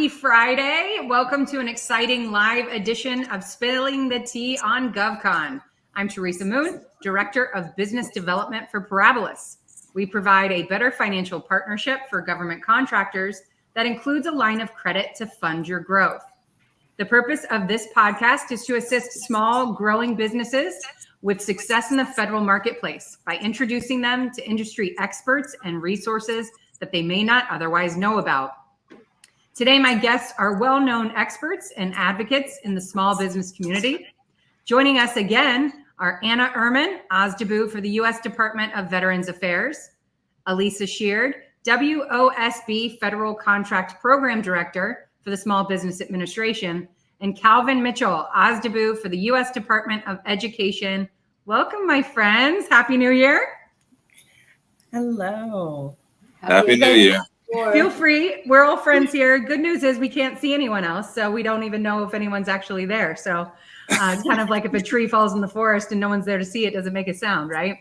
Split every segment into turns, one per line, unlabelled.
Happy Friday. Welcome to an exciting live edition of Spilling the Tea on GovCon. I'm Teresa Moon, Director of Business Development for Parabilis. We provide a better financial partnership for government contractors that includes a line of credit to fund your growth. The purpose of this podcast is to assist small, growing businesses with success in the federal marketplace by introducing them to industry experts and resources that they may not otherwise know about. Today, my guests are well-known experts and advocates in the small business community. Joining us again are Anna Urman, OSDB for the U.S. Department of Veterans Affairs, Alisa Sheard, WOSB Federal Contract Program Director for the Small Business Administration, and Calvin Mitchell, OSDB for the U.S. Department of Education. Welcome, my friends. Happy New Year.
Hello.
Happy New Year.
Feel free. We're all friends here. Good news is we can't see anyone else, so we don't even know if anyone's actually there. So kind of like if a tree falls in the forest and no one's there to see it, doesn't make a sound, right?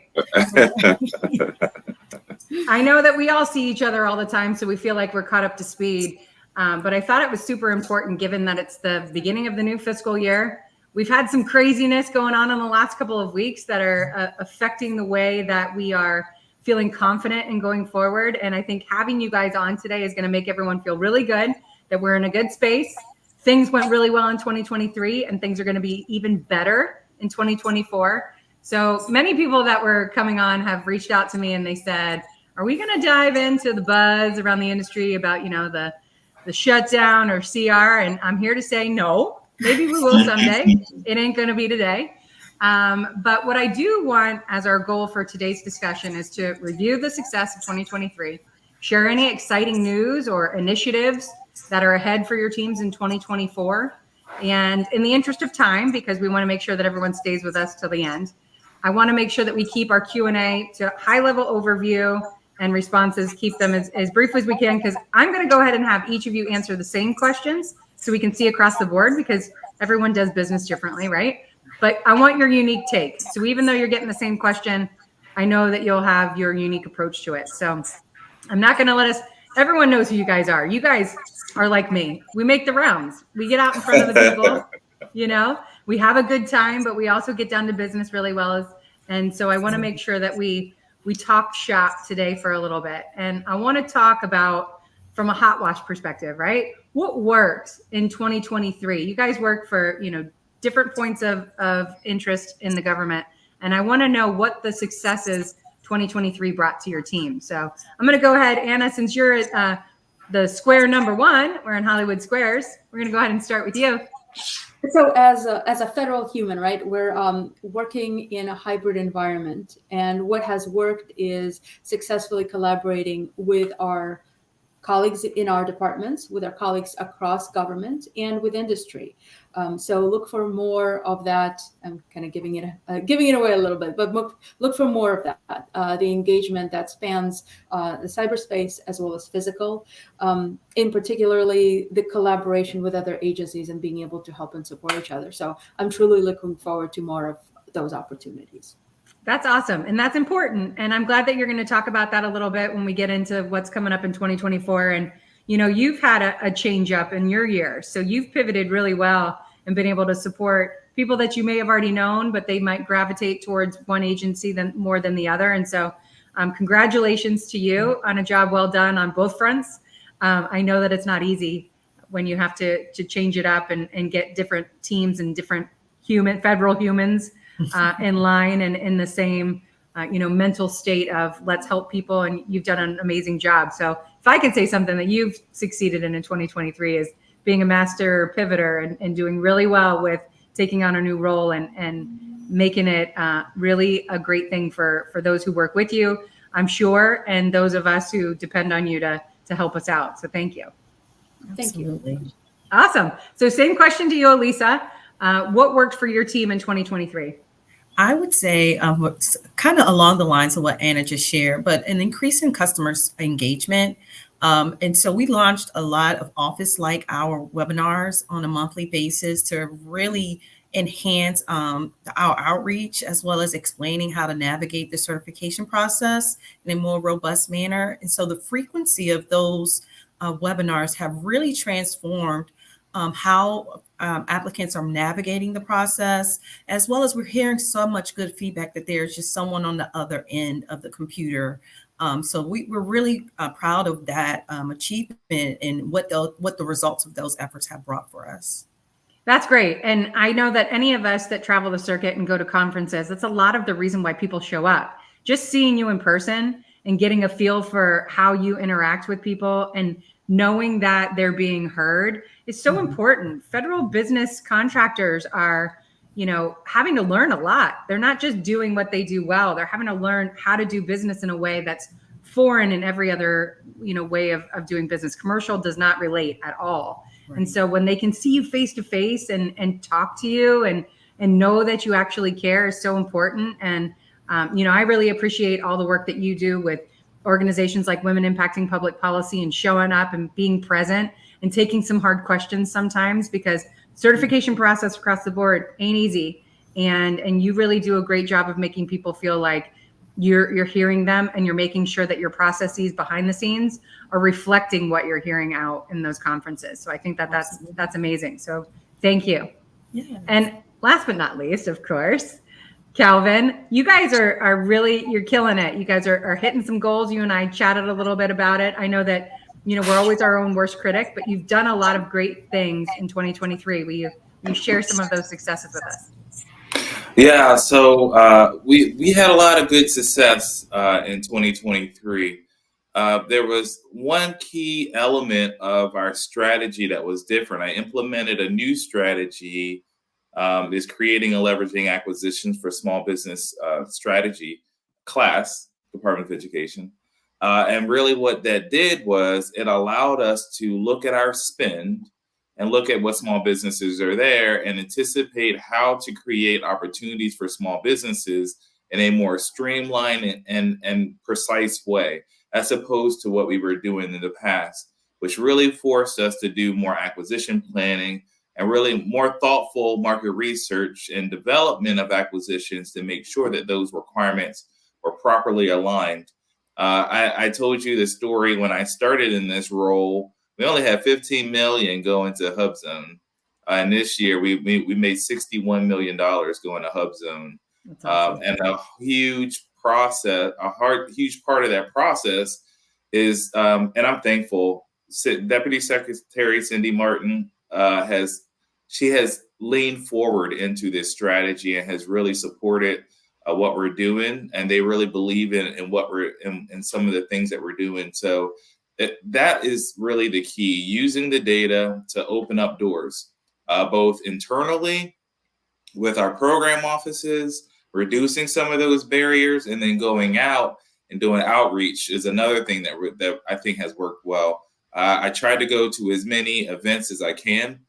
I know that we all see each other all the time, so we feel like we're caught up to speed. But I thought it was super important given that it's the beginning of the new fiscal year. We've had some craziness going on in the last couple of weeks that are affecting the way that we are feeling confident in going forward. And I think having you guys on today is going to make everyone feel really good that we're in a good space. Things went really well in 2023 and things are going to be even better in 2024. So many people that were coming on have reached out to me and they said, are we going to dive into the buzz around the industry about, the shutdown or CR? And I'm here to say, no, maybe we will someday. It ain't going to be today. But what I do want as our goal for today's discussion is to review the success of 2023, share any exciting news or initiatives that are ahead for your teams in 2024. And in the interest of time, because we want to make sure that everyone stays with us till the end, I want to make sure that we keep our Q&A to high-level overview and responses, keep them as brief as we can, because I'm going to go ahead and have each of you answer the same questions so we can see across the board, because everyone does business differently, right? But I want your unique take. So even though you're getting the same question, I know that you'll have your unique approach to it. So I'm not going to everyone knows who you guys are. You guys are like me. We make the rounds. We get out in front of the people, we have a good time, but we also get down to business really well. And so I want to make sure that we talk shop today for a little bit. And I want to talk about from a hot wash perspective, right? What worked in 2023? You guys work for, different points of interest in the government. And I want to know what the successes 2023 brought to your team. So I'm going to go ahead, Anna, since you're at the square number one, we're in Hollywood Squares. We're going to go ahead and start with you.
So as a federal human, right, we're working in a hybrid environment. And what has worked is successfully collaborating with our colleagues in our departments, with our colleagues across government, and with industry. So look for more of that. I'm kind of giving it away a little bit, but look for more of that. The engagement that spans the cyberspace as well as physical, in particularly the collaboration with other agencies and being able to help and support each other. So I'm truly looking forward to more of those opportunities.
That's awesome. And that's important. And I'm glad that you're going to talk about that a little bit when we get into what's coming up in 2024. And, you've had a change up in your year. So you've pivoted really well and been able to support people that you may have already known, but they might gravitate towards one agency more than the other. And so congratulations to you on a job well done on both fronts. I know that it's not easy when you have to change it up and get different teams and different federal humans in line and in the same, mental state of let's help people. And you've done an amazing job. So if I can say something that you've succeeded in 2023 is being a master pivoter and doing really well with taking on a new role and making it really a great thing for those who work with you, I'm sure, and those of us who depend on you to help us out. So thank you.
Absolutely.
Thank you. Awesome. So same question to you, Alisa. What worked for your team in 2023?
I would say kind of along the lines of what Anna just shared, but an increase in customers' engagement. And so we launched a lot of office-like hour webinars on a monthly basis to really enhance our outreach, as well as explaining how to navigate the certification process in a more robust manner. And so the frequency of those webinars have really transformed how applicants are navigating the process, as well as we're hearing so much good feedback that there's just someone on the other end of the computer. So we're really proud of that achievement and what the results of those efforts have brought for us.
That's great. And I know that any of us that travel the circuit and go to conferences, that's a lot of the reason why people show up. Just seeing you in person and getting a feel for how you interact with people and knowing that they're being heard is so important. Federal business contractors are, having to learn a lot. They're not just doing what they do well. They're having to learn how to do business in a way that's foreign in every other, way of doing business. Commercial does not relate at all. Right. And so when they can see you face to face and talk to you and know that you actually care is so important. And, I really appreciate all the work that you do with organizations like Women Impacting Public Policy and showing up and being present and taking some hard questions sometimes, because certification process across the board ain't easy. And you really do a great job of making people feel like you're hearing them and you're making sure that your processes behind the scenes are reflecting what you're hearing out in those conferences. So I think that's amazing. So thank you. Yes. And last but not least, of course, Calvin, you guys are really, you're killing it. You guys are hitting some goals. You and I chatted a little bit about it. I know that, we're always our own worst critic, but you've done a lot of great things in 2023. Will you share some of those successes with us?
Yeah, so we had a lot of good success in 2023. There was one key element of our strategy that was different. I implemented a new strategy, is creating and leveraging acquisitions for small business strategy class, Department of Education. And really what that did was it allowed us to look at our spend and look at what small businesses are there and anticipate how to create opportunities for small businesses in a more streamlined and precise way, as opposed to what we were doing in the past, which really forced us to do more acquisition planning and really more thoughtful market research and development of acquisitions to make sure that those requirements were properly aligned. I told you the story when I started in this role. We only had 15 million going to HubZone. And this year we made $61 million going to HubZone. Awesome. And a huge process, huge part of that process is, and I'm thankful, Deputy Secretary Cindy Martin has leaned forward into this strategy and has really supported what we're doing, and they really believe in what we're in some of the things that we're doing. So that is really the key, using the data to open up doors, both internally with our program offices, reducing some of those barriers, and then going out and doing outreach is another thing that I think has worked well. I try to go to as many events as I can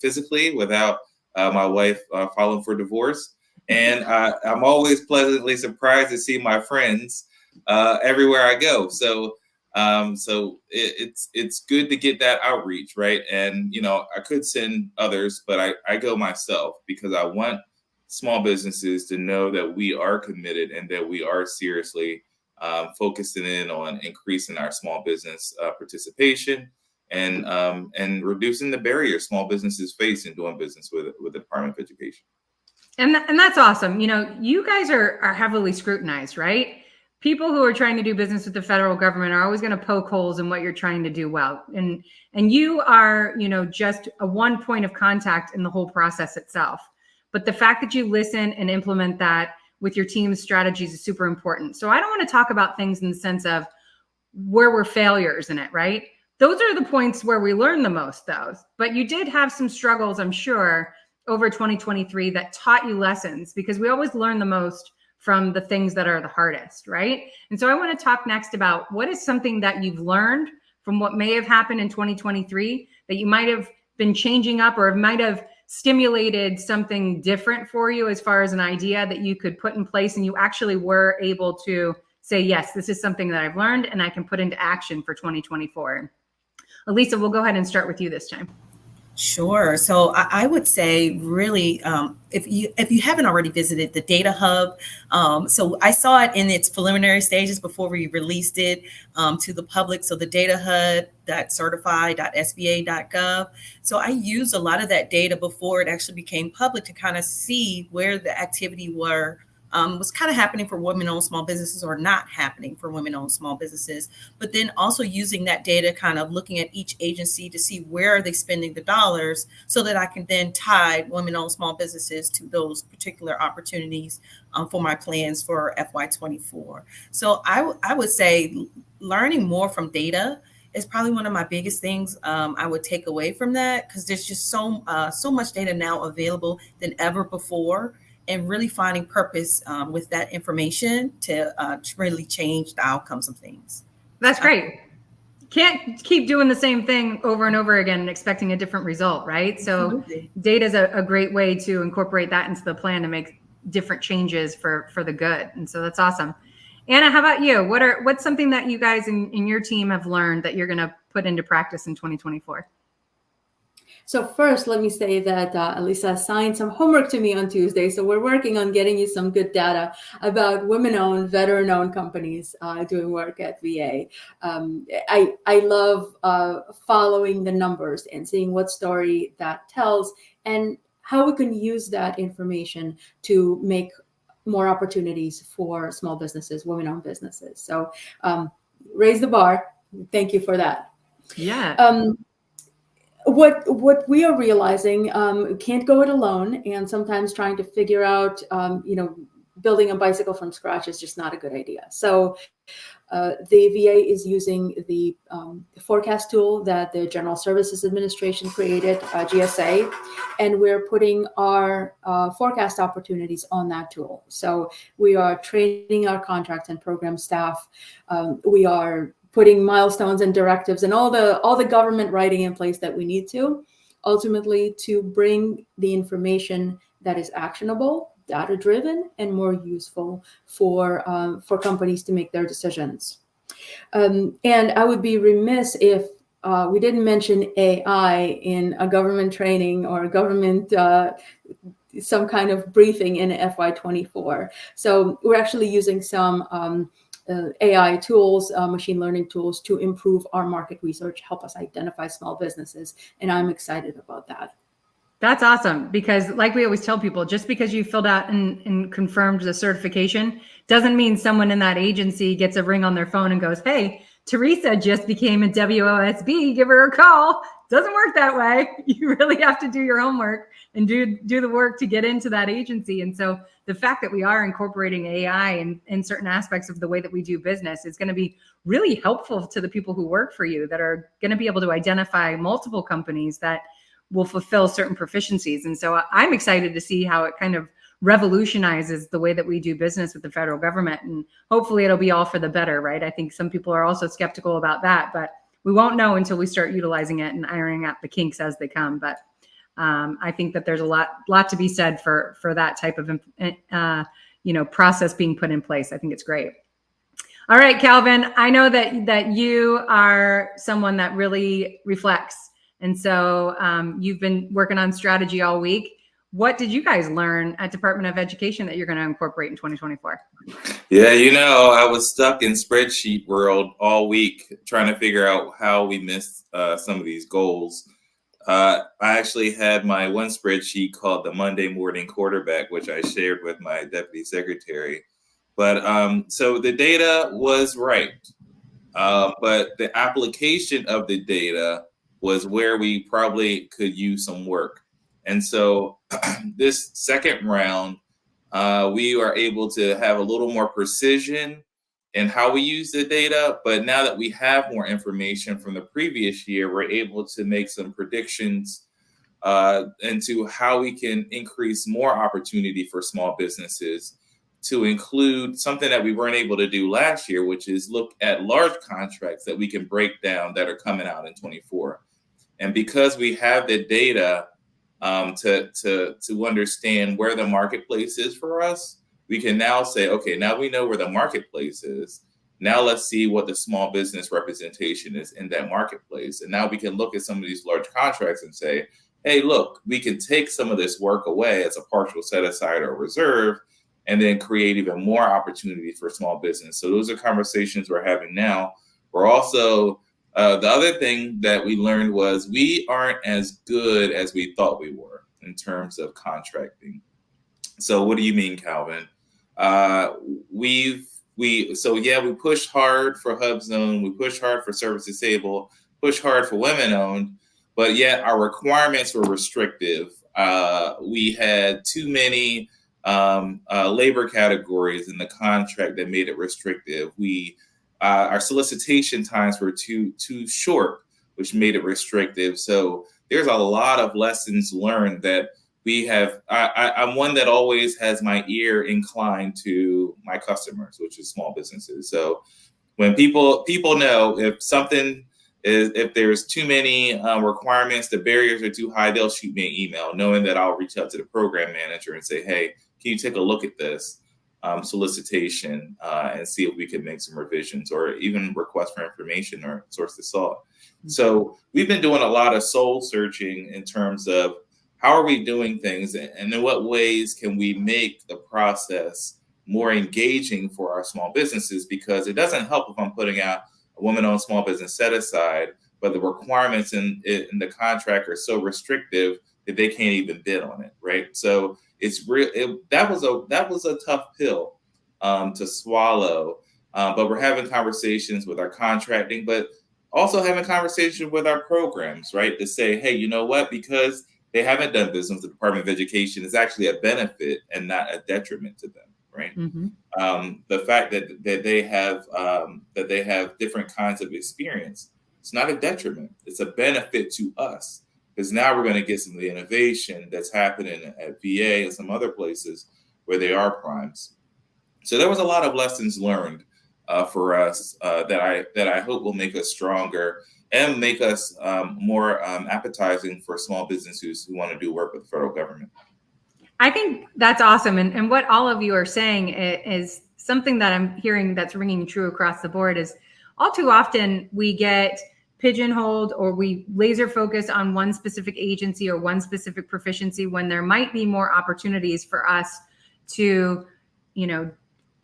physically without my wife filing for divorce. And I'm always pleasantly surprised to see my friends everywhere I go. So it's good to get that outreach, right? And, I could send others, but I go myself because I want small businesses to know that we are committed and that we are seriously focusing in on increasing our small business participation and reducing the barriers small businesses face in doing business with the Department of Education.
And that's awesome. You guys are heavily scrutinized, right? People who are trying to do business with the federal government are always going to poke holes in what you're trying to do well. And you are, just a one point of contact in the whole process itself. But the fact that you listen and implement that with your team's strategies is super important. So I don't want to talk about things in the sense of where we're failures in it, right? Those are the points where we learn the most, though. But you did have some struggles, I'm sure, over 2023 that taught you lessons, because we always learn the most from the things that are the hardest, right? And so I want to talk next about what is something that you've learned from what may have happened in 2023 that you might have been changing up or might have stimulated something different for you as far as an idea that you could put in place and you actually were able to say, yes, this is something that I've learned and I can put into action for 2024. Alisa, we'll go ahead and start with you this time.
Sure. So I would say really, if you haven't already visited the Data Hub, so I saw it in its preliminary stages before we released it to the public. So the Data Hub.certify.sba.gov. So I used a lot of that data before it actually became public to kind of see where the activity was kind of happening for women-owned small businesses or not happening for women-owned small businesses. But then also using that data, kind of looking at each agency to see where are they spending the dollars so that I can then tie women-owned small businesses to those particular opportunities for my plans for FY24. So I would say learning more from data is probably one of my biggest things I would take away from that, because there's just so much data now available than ever before, and really finding purpose with that information to really change the outcomes of things.
That's great. Can't keep doing the same thing over and over again and expecting a different result, right? So data is a great way to incorporate that into the plan to make different changes for the good. And so that's awesome. Anna, how about you? What's something that you guys in your team have learned that you're going to put into practice in 2024?
So first, let me say that Alisa assigned some homework to me on Tuesday. So we're working on getting you some good data about women-owned, veteran-owned companies doing work at VA. I love following the numbers and seeing what story that tells and how we can use that information to make more opportunities for small businesses, women-owned businesses. So raise the bar. Thank you for that.
Yeah.
What we are realizing, can't go it alone, and sometimes trying to figure out, building a bicycle from scratch is just not a good idea. So the VA is using the forecast tool that the General Services Administration created, GSA, and we're putting our forecast opportunities on that tool. So we are training our contract and program staff. We are putting milestones and directives and all the government writing in place that we need to, ultimately to bring the information that is actionable, data-driven, and more useful for companies to make their decisions. And I would be remiss if we didn't mention AI in a government training or a government some kind of briefing in FY24. So we're actually using some AI tools, machine learning tools to improve our market research, help us identify small businesses. And I'm excited about that.
That's awesome, because like we always tell people, just because you filled out and confirmed the certification doesn't mean someone in that agency gets a ring on their phone and goes, hey, Teresa just became a WOSB, give her a call. Doesn't work that way. You really have to do your homework and do the work to get into that agency. And so the fact that we are incorporating AI in certain aspects of the way that we do business is going to be really helpful to the people who work for you, that are going to be able to identify multiple companies that will fulfill certain proficiencies. And so I'm excited to see how it kind of revolutionizes the way that we do business with the federal government. And hopefully it'll be all for the better, right? I think some people are also skeptical about that, but we won't know until we start utilizing it and ironing out the kinks as they come. But I think that there's a lot to be said for that type of process being put in place. I think it's great. All right, Calvin, I know that you are someone that really reflects. And so you've been working on strategy all week. What did you guys learn at Department of Education that you're going to incorporate in 2024?
Yeah, I was stuck in spreadsheet world all week trying to figure out how we missed some of these goals. I actually had my one spreadsheet called the Monday Morning Quarterback, which I shared with my deputy secretary. But so the data was right, but the application of the data was where we probably could use some work. And so this second round, we are able to have a little more precision in how we use the data. But now that we have more information from the previous year, we're able to make some predictions into how we can increase more opportunity for small businesses, to include something that we weren't able to do last year, which is look at large contracts that we can break down that are coming out in 24. And because we have the data to understand where the marketplace is for us, we can now say, okay, now we know where the marketplace is. Now let's see what the small business representation is in that marketplace. And now we can look at some of these large contracts and say, hey, look, we can take some of this work away as a partial set aside or reserve, and then create even more opportunity for small business. So those are conversations we're having now. We're also, the other thing that we learned was we aren't as good as we thought we were in terms of contracting. So what do you mean, Calvin? We pushed hard for HubZone, we pushed hard for Service Disabled, pushed hard for women owned, but yet our requirements were restrictive. We had too many labor categories in the contract that made it restrictive. Our solicitation times were too short, which made it restrictive. So there's a lot of lessons learned that we have. I'm one that always has my ear inclined to my customers, which is small businesses. So when people know if there's too many requirements, the barriers are too high, they'll shoot me an email, knowing that I'll reach out to the program manager and say, hey, can you take a look at this solicitation and see if we can make some revisions, or even request for information or source the salt. So we've been doing a lot of soul searching in terms of how are we doing things, and in what ways can we make the process more engaging for our small businesses? Because it doesn't help if I'm putting out a woman-owned small business set aside, but the requirements in the contract are so restrictive that they can't even bid on it, right? So it's real. That was a tough pill to swallow. But we're having conversations with our contracting, but also having conversations with our programs, right? To say, hey, you know what? Because they haven't done business with the Department of Education is actually a benefit and not a detriment to them, right? Mm-hmm. The fact that they have different kinds of experience, it's not a detriment. It's a benefit to us, because now we're going to get some of the innovation that's happening at VA and some other places where they are primes. So there was a lot of lessons learned for us that I hope will make us stronger and make us more appetizing for small businesses who want to do work with the federal government.
I think that's awesome. And what all of you are saying is something that I'm hearing that's ringing true across the board is all too often we get pigeonholed or we laser focus on one specific agency or one specific proficiency when there might be more opportunities for us to,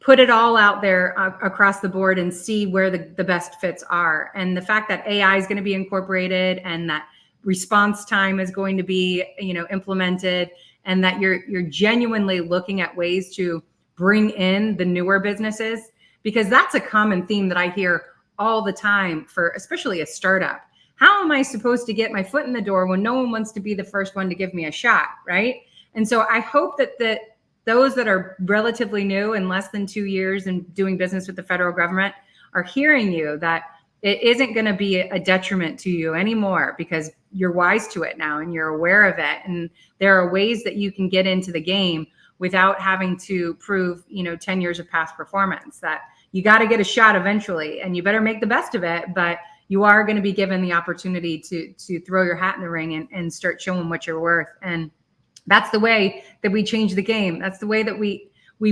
put it all out there across the board and see where the best fits are. And the fact that AI is going to be incorporated and that response time is going to be, implemented, and that you're genuinely looking at ways to bring in the newer businesses, because that's a common theme that I hear all the time for especially a startup. How am I supposed to get my foot in the door when no one wants to be the first one to give me a shot, right? And so I hope that those that are relatively new in less than 2 years and doing business with the federal government are hearing you, that it isn't going to be a detriment to you anymore because you're wise to it now and you're aware of it. And there are ways that you can get into the game without having to prove, 10 years of past performance, that you got to get a shot eventually and you better make the best of it. But you are going to be given the opportunity to throw your hat in the ring and start showing what you're worth. And that's the way that we change the game. That's the way that we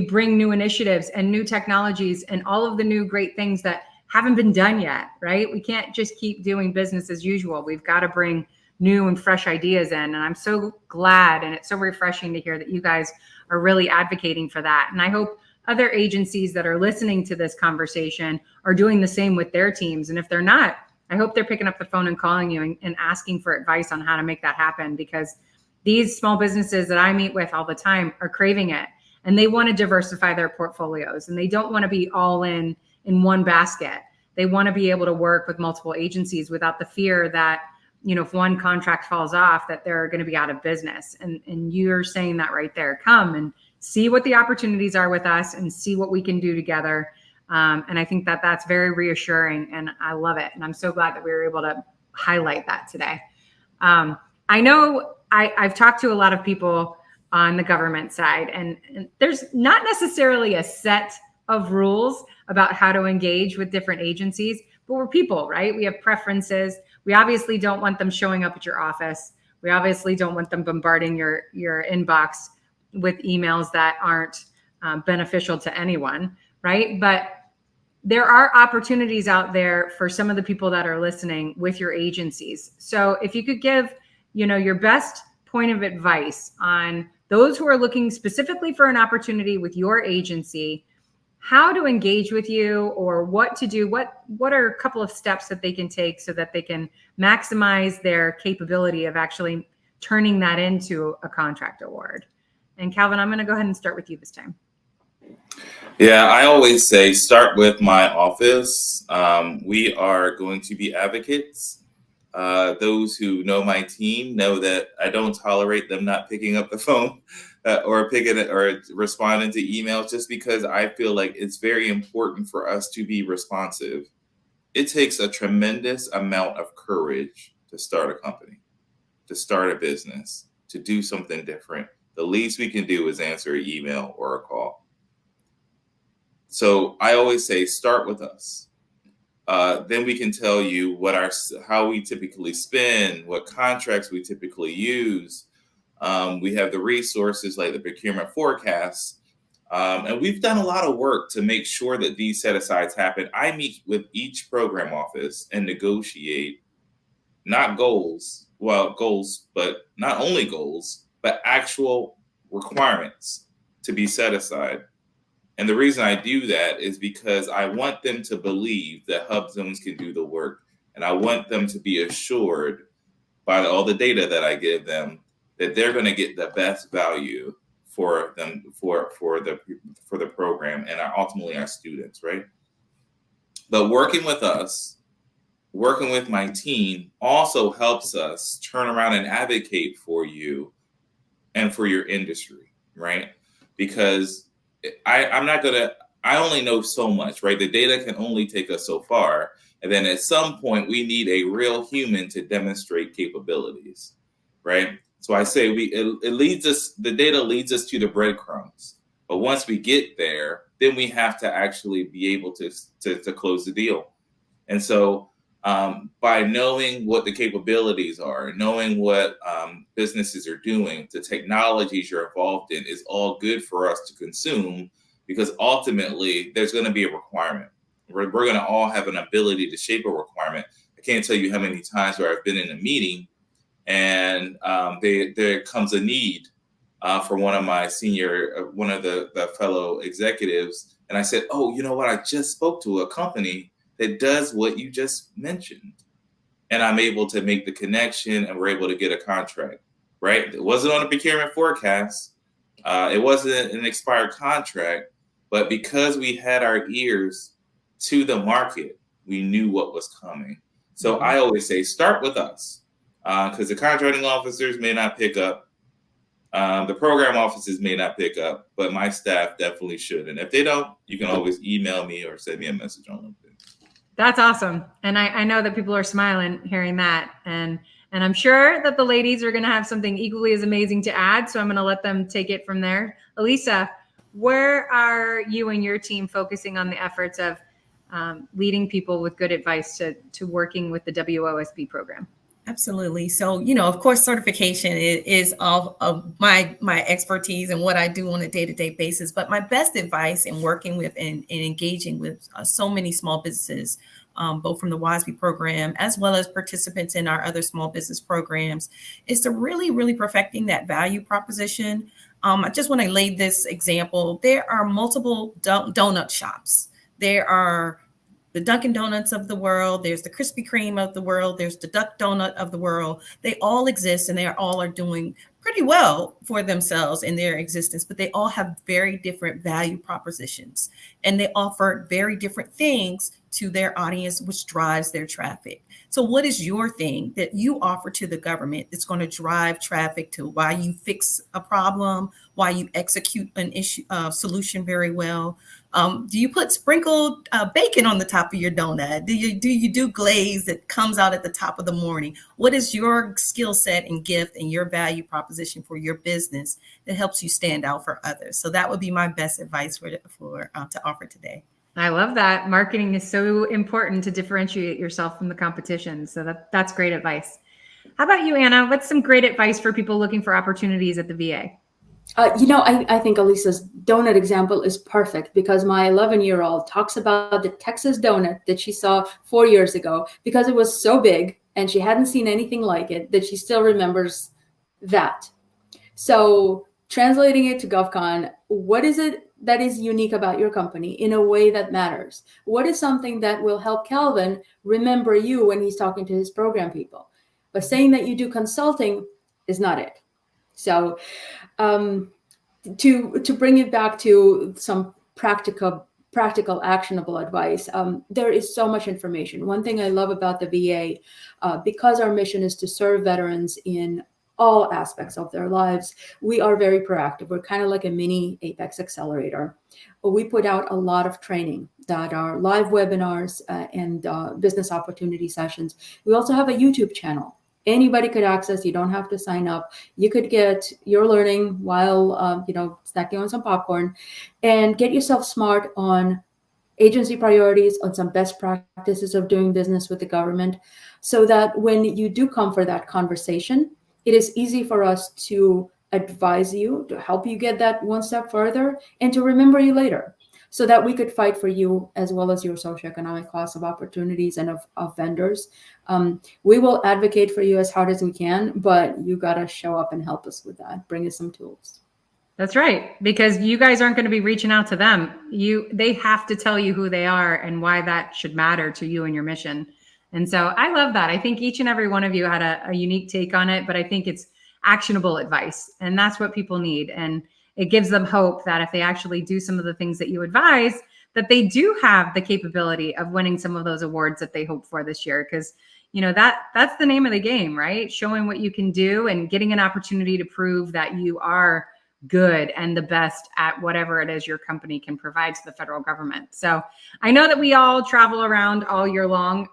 bring new initiatives and new technologies and all of the new great things that haven't been done yet, right? We can't just keep doing business as usual. We've got to bring new and fresh ideas in. And I'm so glad, and it's so refreshing to hear that you guys are really advocating for that. And I hope other agencies that are listening to this conversation are doing the same with their teams. And if they're not, I hope they're picking up the phone and calling you and asking for advice on how to make that happen, because these small businesses that I meet with all the time are craving it, and they want to diversify their portfolios, and they don't want to be all in one basket. They want to be able to work with multiple agencies without the fear that, if one contract falls off, that they're going to be out of business. And you're saying that right there. Come and see what the opportunities are with us and see what we can do together. And I think that that's very reassuring, and I love it. And I'm so glad that we were able to highlight that today. I know I've talked to a lot of people on the government side, and there's not necessarily a set of rules about how to engage with different agencies, but we're people, right? We have preferences. We obviously don't want them showing up at your office. We obviously don't want them bombarding your inbox with emails that aren't beneficial to anyone, right? But there are opportunities out there for some of the people that are listening with your agencies. So if you could give your best point of advice on those who are looking specifically for an opportunity with your agency, how to engage with you or what to do. What are a couple of steps that they can take so that they can maximize their capability of actually turning that into a contract award? And Calvin, I'm going to go ahead and start with you this time.
Yeah, I always say start with my office. We are going to be advocates. Those who know my team know that I don't tolerate them not picking up the phone or responding to emails, just because I feel like it's very important for us to be responsive. It takes a tremendous amount of courage to start a company, to start a business, to do something different. The least we can do is answer an email or a call. So I always say, start with us. Then we can tell you how we typically spend, what contracts we typically use. We have the resources like the procurement forecasts. And we've done a lot of work to make sure that these set-asides happen. I meet with each program office and negotiate not goals, but not only goals, but actual requirements to be set aside. And the reason I do that is because I want them to believe that hub zones can do the work. And I want them to be assured by all the data that I give them that they're going to get the best value for them, for the program and ultimately our students, right? But working with us, working with my team also helps us turn around and advocate for you and for your industry, right? Because I only know so much, right? The data can only take us so far. And then at some point, we need a real human to demonstrate capabilities, right? So I say the data leads us to the breadcrumbs. But once we get there, then we have to actually be able to close the deal. And so by knowing what the capabilities are, knowing what businesses are doing, the technologies you're involved in is all good for us to consume, because ultimately there's going to be a requirement. We're going to all have an ability to shape a requirement. I can't tell you how many times where I've been in a meeting and there comes a need for one of the fellow executives. And I said, oh, you know what? I just spoke to a company that does what you just mentioned. And I'm able to make the connection and we're able to get a contract, right? It wasn't on a procurement forecast. It wasn't an expired contract, but because we had our ears to the market, we knew what was coming. So I always say, start with us, because the contracting officers may not pick up. The program offices may not pick up, but my staff definitely should. And if they don't, you can always email me or send me a message on LinkedIn.
That's awesome. And I know that people are smiling hearing that. And I'm sure that the ladies are going to have something equally as amazing to add. So I'm going to let them take it from there. Alisa, where are you and your team focusing on the efforts of leading people with good advice to working with the WOSB program?
Absolutely. So, of course, certification is all of my expertise and what I do on a day-to-day basis. But my best advice in working with and engaging with so many small businesses, both from the WOSB program as well as participants in our other small business programs, is to really, really perfecting that value proposition. I just want to lay this example. There are multiple donut shops. There are the Dunkin' Donuts of the world, there's the Krispy Kreme of the world, there's the Duck Donut of the world. They all exist and they all are doing pretty well for themselves in their existence, but they all have very different value propositions and they offer very different things to their audience, which drives their traffic. So what is your thing that you offer to the government that's going to drive traffic to why you fix a problem, why you execute an issue solution very well? Do you put sprinkled bacon on the top of your donut? Do you do glaze that comes out at the top of the morning? What is your skill set and gift and your value proposition for your business that helps you stand out for others? So that would be my best advice to offer today.
I love that. Marketing is so important to differentiate yourself from the competition. So that's great advice. How about you, Anna? What's some great advice for people looking for opportunities at the VA?
I think Alisa's donut example is perfect because my 11-year-old talks about the Texas donut that she saw 4 years ago because it was so big and she hadn't seen anything like it, that she still remembers that. So translating it to GovCon, what is it that is unique about your company in a way that matters? What is something that will help Calvin remember you when he's talking to his program people? But saying that you do consulting is not it. So to bring it back to some practical, actionable advice, there is so much information. One thing I love about the VA, because our mission is to serve veterans in all aspects of their lives, we are very proactive. We're kind of like a mini Apex accelerator. We put out a lot of training that are live webinars and business opportunity sessions. We also have a YouTube channel. Anybody could access. You don't have to sign up. You could get your learning while snacking on some popcorn, and get yourself smart on agency priorities, on some best practices of doing business with the government, so that when you do come for that conversation, it is easy for us to advise you, to help you get that one step further, and to remember you later, so that we could fight for you as well as your socioeconomic cost of opportunities and of vendors. We will advocate for you as hard as we can, but you got to show up and help us with that. Bring us some tools.
That's right, because you guys aren't going to be reaching out to them. They have to tell you who they are and why that should matter to you and your mission. And so I love that. I think each and every one of you had a unique take on it, but I think it's actionable advice, and that's what people need. And it gives them hope that if they actually do some of the things that you advise, that they do have the capability of winning some of those awards that they hope for this year. Because, that's the name of the game, right? Showing what you can do and getting an opportunity to prove that you are good and the best at whatever it is your company can provide to the federal government. So I know that we all travel around all year long.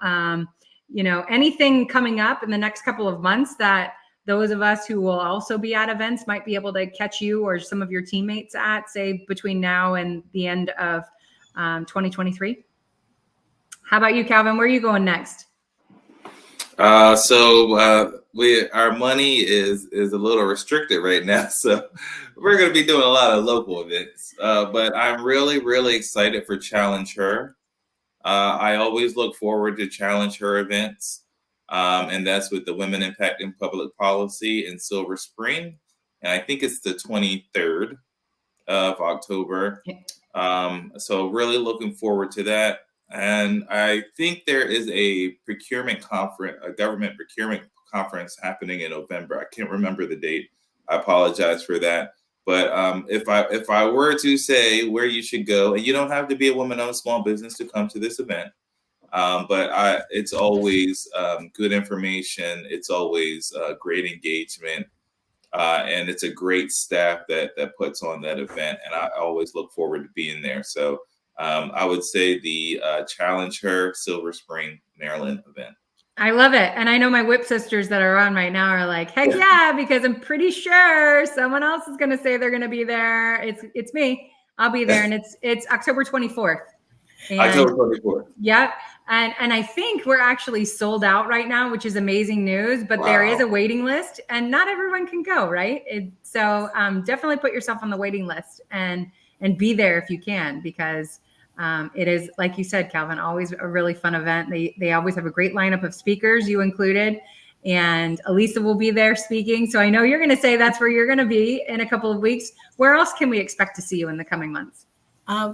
Anything coming up in the next couple of months that those of us who will also be at events might be able to catch you or some of your teammates at, say, between now and the end of 2023? How about you, Calvin? Where are you going next?
Our money is a little restricted right now, so we're going to be doing a lot of local events. But I'm really, really excited for Challenge Her. I always look forward to Challenge Her events, and that's with the Women Impacting Public Policy in Silver Spring, and I think it's the 23rd of October. So really looking forward to that. And I think there is a government procurement conference happening in November. I can't remember the date. I apologize for that. But if I were to say where you should go, and you don't have to be a woman-owned small business to come to this event, but it's always good information. It's always great engagement. And it's a great staff that puts on that event. And I always look forward to being there. So I would say the Challenge Her Silver Spring, Maryland event.
I love it. And I know my whip sisters that are on right now are like, heck yeah, because I'm pretty sure someone else is going to say they're going to be there. It's me. I'll be there. And it's October 24th. And,
October 24th.
Yep. And I think we're actually sold out right now, which is amazing news, but there is a waiting list and not everyone can go, right? So definitely put yourself on the waiting list and be there if you can, because it is, like you said, Calvin, always a really fun event. They always have a great lineup of speakers, you included, and Alisa will be there speaking. So I know you're going to say that's where you're going to be in a couple of weeks. Where else can we expect to see you in the coming months?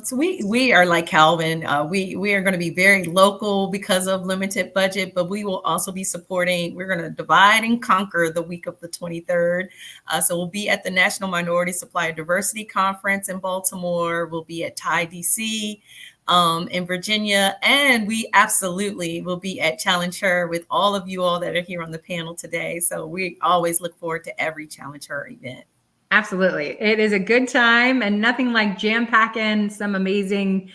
So we are like Calvin. We are going to be very local because of limited budget, but we will also be supporting. We're going to divide and conquer the week of the 23rd. So we'll be at the National Minority Supplier Diversity Conference in Baltimore. We'll be at TIE DC in Virginia, and we absolutely will be at Challenge Her with all of you all that are here on the panel today. So we always look forward to every Challenge Her event.
Absolutely. It is a good time, and nothing like jam-packing some amazing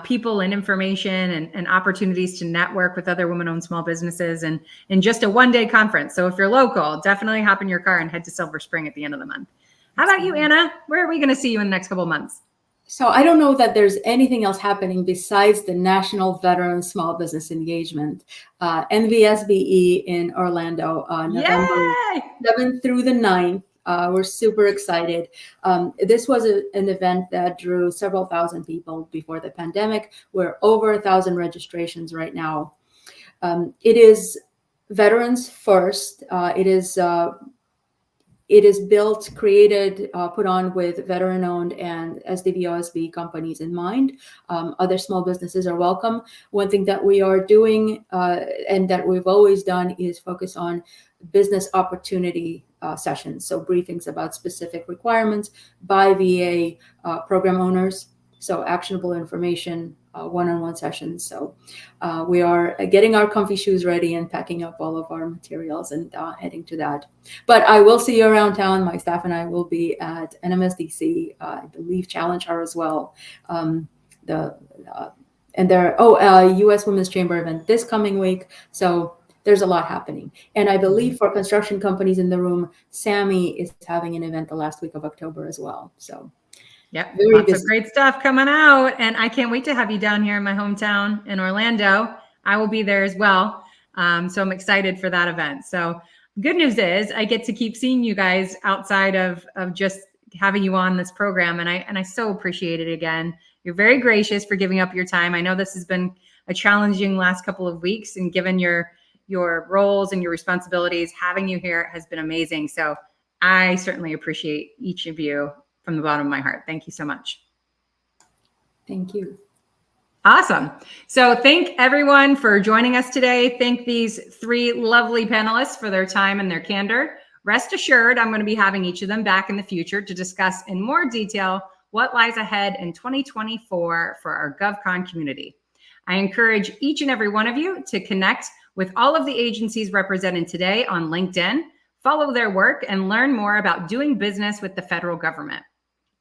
people and information and opportunities to network with other women-owned small businesses and in just a one-day conference. So if you're local, definitely hop in your car and head to Silver Spring at the end of the month. How about you, Anna? Where are we going to see you in the next couple of months?
So I don't know that there's anything else happening besides the National Veteran Small Business Engagement, NVSBE in Orlando, November 7th through the 9th. We're super excited. This was an event that drew several thousand people before the pandemic. We're over 1,000 registrations right now. It is veterans first. It is built, created, put on with veteran-owned and SDV-OSB companies in mind. Other small businesses are welcome. One thing that we are doing and that we've always done is focus on business opportunity sessions. So briefings about specific requirements by VA program owners. So actionable information, one-on-one sessions. So we are getting our comfy shoes ready and packing up all of our materials and heading to that. But I will see you around town. My staff and I will be at NMSDC, I believe Challenge Hour as well. U.S. Women's Chamber event this coming week. So there's a lot happening. And I believe for construction companies in the room, SAMI is having an event the last week of October as well. So
yep, lots of great stuff coming out. And I can't wait to have you down here in my hometown in Orlando. I will be there as well. So I'm excited for that event. So good news is I get to keep seeing you guys outside of just having you on this program. And I so appreciate it again. You're very gracious for giving up your time. I know this has been a challenging last couple of weeks, and given your roles and your responsibilities, having you here has been amazing. So I certainly appreciate each of you from the bottom of my heart. Thank you so much.
Thank you.
Awesome. So thank everyone for joining us today. Thank these three lovely panelists for their time and their candor. Rest assured, I'm going to be having each of them back in the future to discuss in more detail what lies ahead in 2024 for our GovCon community. I encourage each and every one of you to connect with all of the agencies represented today on LinkedIn, follow their work, and learn more about doing business with the federal government.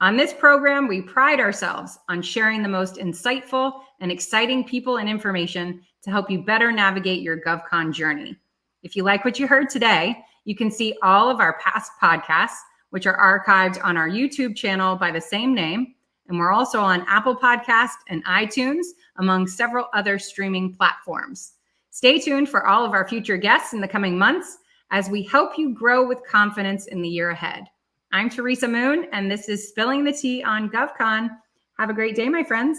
On this program, we pride ourselves on sharing the most insightful and exciting people and information to help you better navigate your GovCon journey. If you like what you heard today, you can see all of our past podcasts, which are archived on our YouTube channel by the same name. And we're also on Apple Podcasts and iTunes, among several other streaming platforms. Stay tuned for all of our future guests in the coming months as we help you grow with confidence in the year ahead. I'm Teresa Moon, and this is Spilling the Tea on GovCon. Have a great day, my friends.